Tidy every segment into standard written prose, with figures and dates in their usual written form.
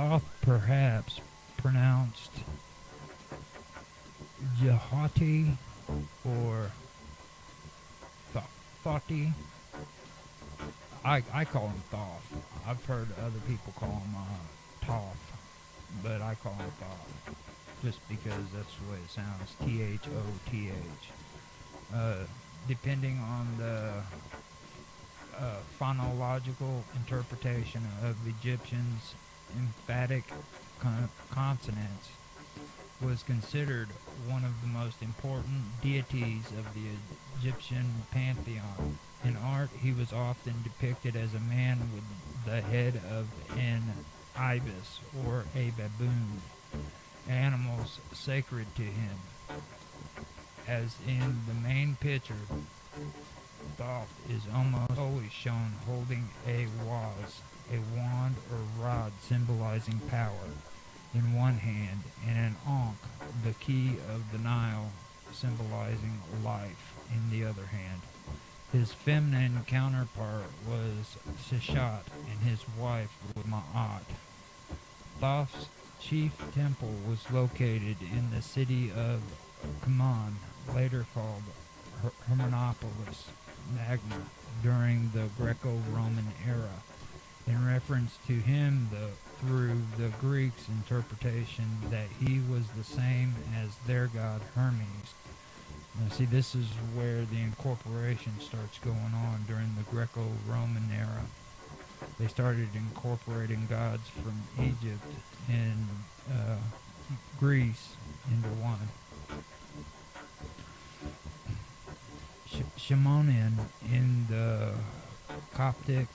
Thoth, perhaps pronounced Jahati or Thoughty. I call him Thoth. I've heard other people call him Toth, but I call him Thoth just because that's the way it sounds. Thoth. Depending on the phonological interpretation of Egyptians' emphatic consonants, was considered one of the most important deities of the Egyptian pantheon. In art, he was often depicted as a man with the head of an ibis or a baboon, animals sacred to him. As in the main picture, Thoth is almost always shown holding a wand or rod symbolizing power, in one hand, and an ankh, the key of the Nile, symbolizing life, in the other hand. His feminine counterpart was Seshat, and his wife was Ma'at. Thoth's chief temple was located in the city of Kuman, later called Hermopolis Magna, during the Greco-Roman era, in reference to him through the Greeks' interpretation that he was the same as their god Hermes. Now see, this is where the incorporation starts going on during the Greco-Roman era. They started incorporating gods from Egypt and Greece into one. Shimonin in the Coptic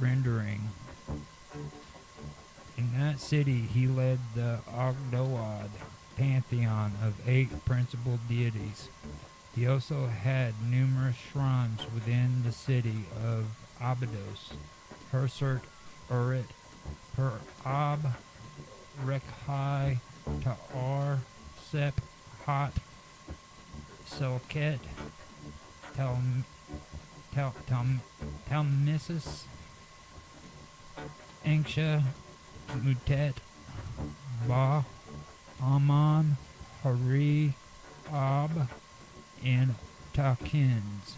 rendering. In that city, he led the Ogdoad pantheon of 8 principal deities. He also had numerous shrines within the city of Abydos, Hersert, Urit, Per-Ab, Rekhai, Ta'ar, Sep, Hot, Selket, Talmissus, Anksha, Mutet, Ba, Aman, Hari, Ab, and Takins.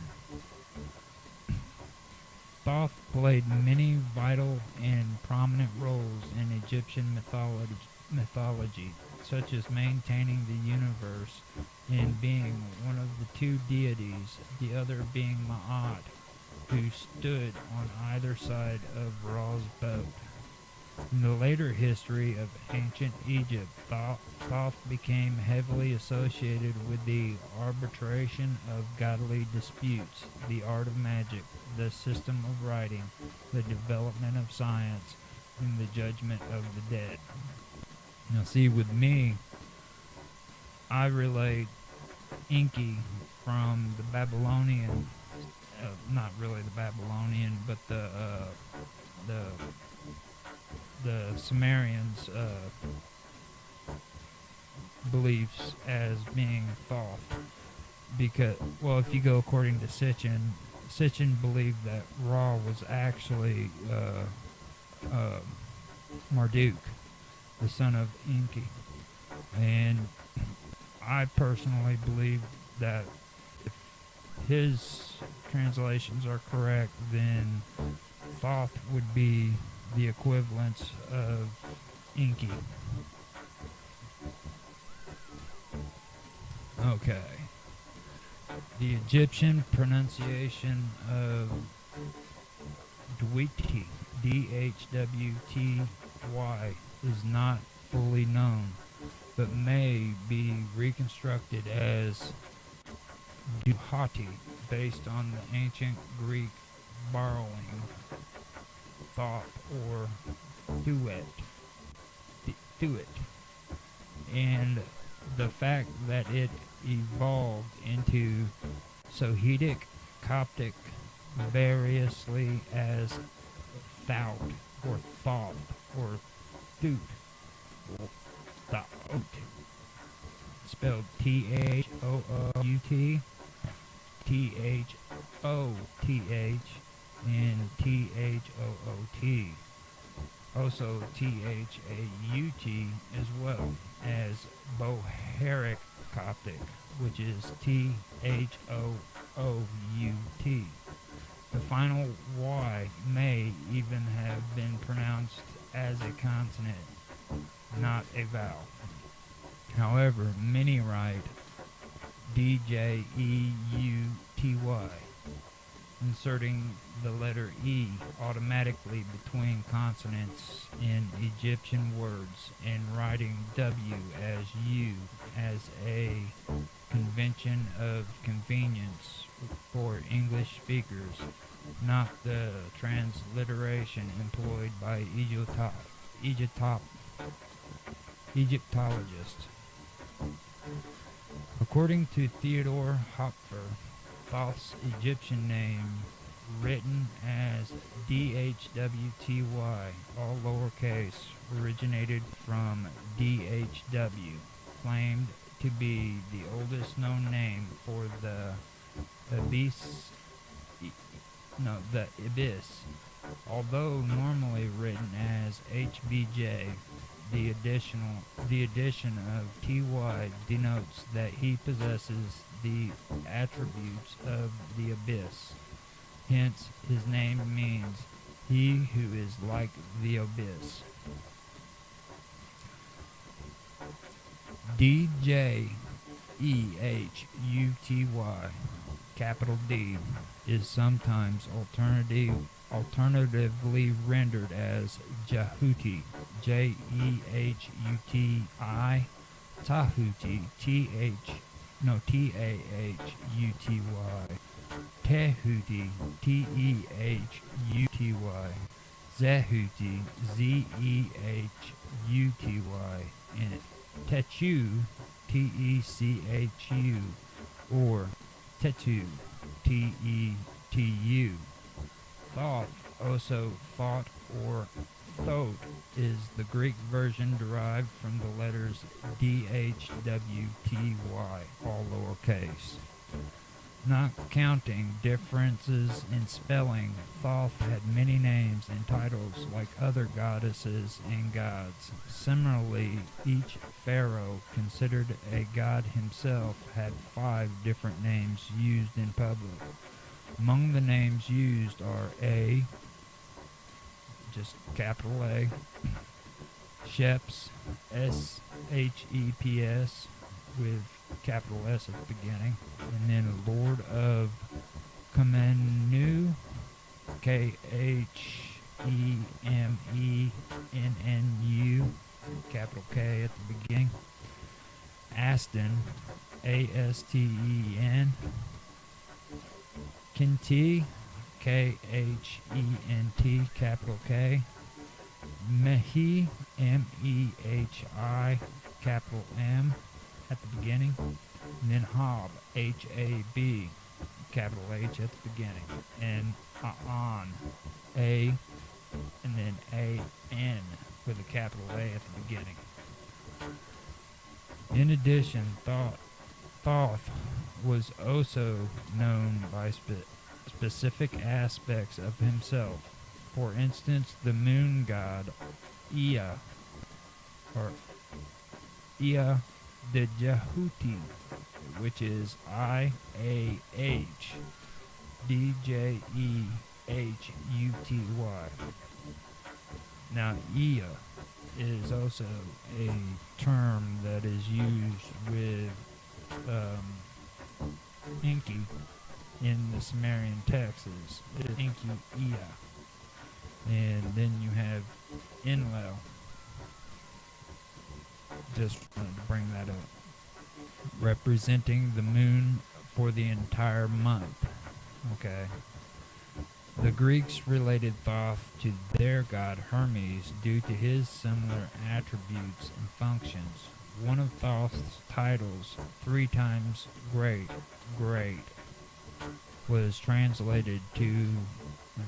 Thoth played many vital and prominent roles in Egyptian mythology, such as maintaining the universe and being one of the 2 deities, the other being Ma'at, who stood on either side of Ra's boat. In the later history of ancient Egypt, Thoth became heavily associated with the arbitration of godly disputes, the art of magic, the system of writing, the development of science, and the judgment of the dead. Now see, with me, I relate Enki from the Babylonian, not really the Babylonian, but the Sumerians' beliefs as being Thoth. Because, well, if you go according to Sitchin believed that Ra was actually Marduk, the son of Enki. And I personally believe that if his translations are correct, then Thoth would be the equivalence of Enki. Okay. The Egyptian pronunciation of Dwighty, D-H-W-T-Y, is not fully known, but may be reconstructed as Duhati, based on the ancient Greek borrowing Thoth or Thuet, and the fact that it evolved into Sohidic Coptic variously as Thout or Thoth or Thoot, spelled T-H-O-O-U-T, T-H-O-T-H, and T-H-O-O-T. also T-H-A-U-T, as well as Bohairic Coptic, which is T-H-O-O-U-T. The final Y may even have been pronounced as a consonant, not a vowel. However, many write D-J-E-U-T-Y, inserting the letter E automatically between consonants in Egyptian words and writing W as U as a convention of convenience for English speakers, not the transliteration employed by Egyptologists. According to Theodore Hopfer, Thoth's Egyptian name, written as DHWTY, all lowercase, originated from DHW, claimed to be the oldest known name for the abyss. Although normally written as HBJ, the addition of TY denotes that he possesses the attributes of the abyss. Hence, his name means he who is like the abyss. DJEHUTY, capital D, is sometimes alternatively rendered as Jehuti, Jehuti, Tahuti, Tahuty, Tehuti, Tehuty, Zehuti, Zehuty, and Techu, Techu, or Tetu, Tetu. Thoth, also thought or thot, is the Greek version derived from the letters DHWTY, all lowercase. Not counting differences in spelling, Thoth had many names and titles like other goddesses and gods. Similarly, each pharaoh, considered a god himself, had 5 different names used in public. Among the names used are A, just capital A, Sheps, S-H-E-P-S, with capital S at the beginning, and then Lord of Kamennu, K-H-E-M-E-N-N-U, capital K at the beginning, Aston, A-S-T-E-N, Kinti, K-H-E-N-T, capital K, Mehi, M-E-H-I, capital M at the beginning, and then Hab, H-A-B, capital H at the beginning, and Aan, A, and then A-N with a capital A at the beginning. In addition, Thoth was also known by specific aspects of himself. For instance, the moon god Ea, or Ea the Jehuti, which is I-A-H-D-J-E-H-U-T-Y. Now, Ea is also a term that is used with Enki in the Sumerian texts. It is Enki Ea. And then you have Enlil. Just wanted to bring that up. Representing the moon for the entire month. Okay. The Greeks related Thoth to their god Hermes due to his similar attributes and functions. One of Thoth's titles, 3 times great, was translated to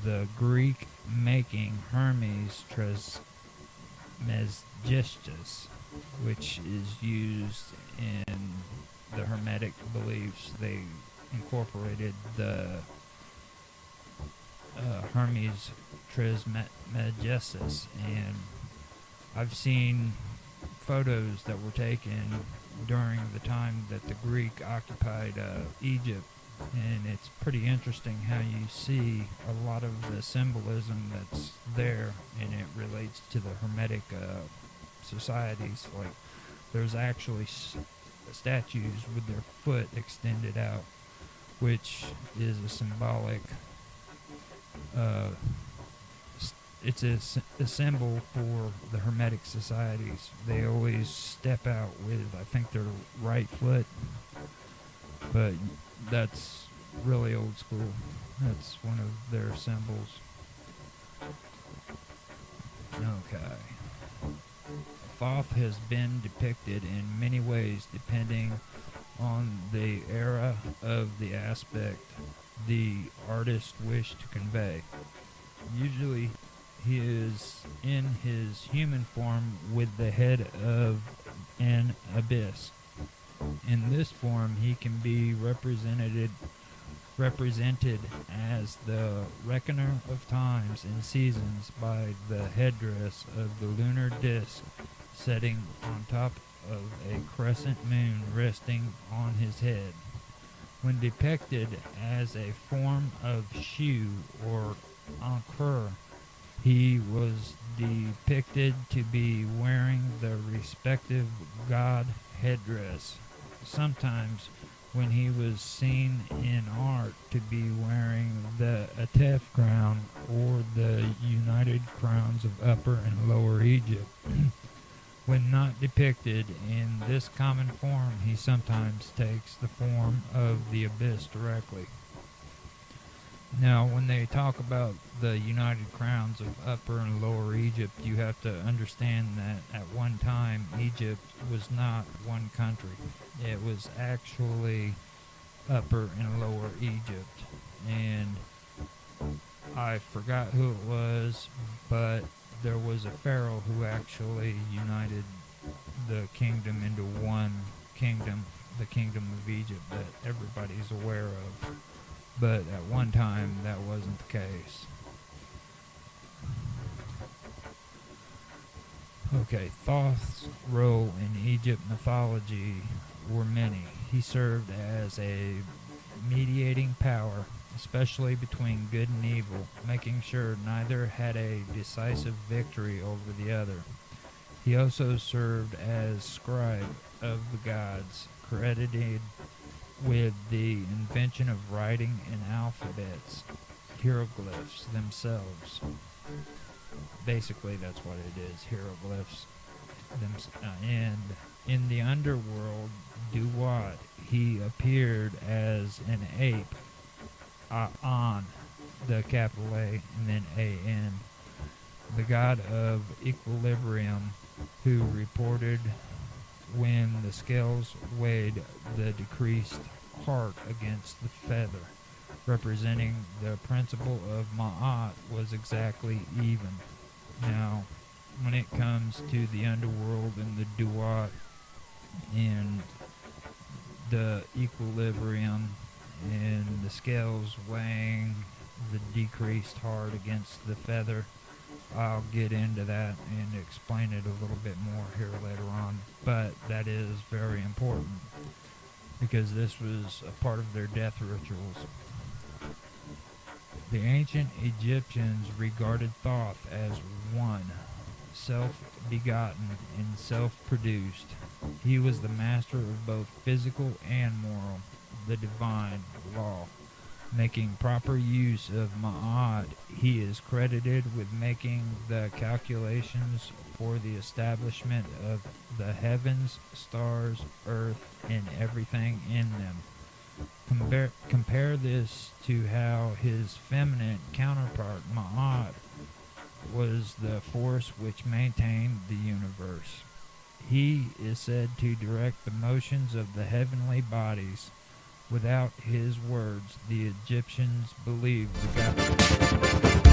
the Greek, making Hermes Trismegistus, which is used in the Hermetic beliefs. They incorporated the Hermes Trismegistus, and I've seen photos that were taken during the time that the Greek occupied Egypt, and it's pretty interesting how you see a lot of the symbolism that's there, and it relates to the Hermetic societies. Like, there's actually statues with their foot extended out, which is a symbolic it's a symbol for the Hermetic societies. They always step out with, I think, their right foot, but that's really old school. That's one of their symbols. Okay. Thoth has been depicted in many ways depending on the era of the aspect the artist wished to convey. Usually he is in his human form with the head of an abyss. In this form he can be represented as the reckoner of times and seasons by the headdress of the lunar disk setting on top of a crescent moon resting on his head. When depicted as a form of Shu or Ankur, he was depicted to be wearing the respective god headdress. Sometimes when he was seen in art to be wearing the Atef crown or the united crowns of Upper and Lower Egypt. When not depicted in this common form, he sometimes takes the form of the abyss directly. Now, when they talk about the united crowns of Upper and Lower Egypt, you have to understand that at one time Egypt was not one country. It was actually Upper and Lower Egypt. And I forgot who it was, but there was a pharaoh who actually united the kingdom into one kingdom, the kingdom of Egypt that everybody's aware of. But at one time, that wasn't the case. Okay, Thoth's role in Egypt mythology were many. He served as a mediating power, especially between good and evil, making sure neither had a decisive victory over the other. He also served as scribe of the gods, credited with the invention of writing in alphabets, hieroglyphs themselves. Basically, that's what it is, hieroglyphs. And in the underworld, WWOW, he appeared as an ape, on the capital A and then A-N, the god of equilibrium, who reported when the scales weighed the decreased heart against the feather, representing the principle of Ma'at was exactly even. Now, when it comes to the underworld and the WWOW and the equilibrium and the scales weighing the decreased heart against the feather, I'll get into that and explain it a little bit more here later on, but that is very important because this was a part of their death rituals. The ancient Egyptians regarded Thoth as one, self-begotten and self-produced. He was the master of both physical and moral, the divine law. Making proper use of Ma'at, he is credited with making the calculations for the establishment of the heavens, stars, earth, and everything in them. Compare this to how his feminine counterpart, Ma'at, was the force which maintained the universe. He is said to direct the motions of the heavenly bodies. Without his words, the Egyptians believed the God.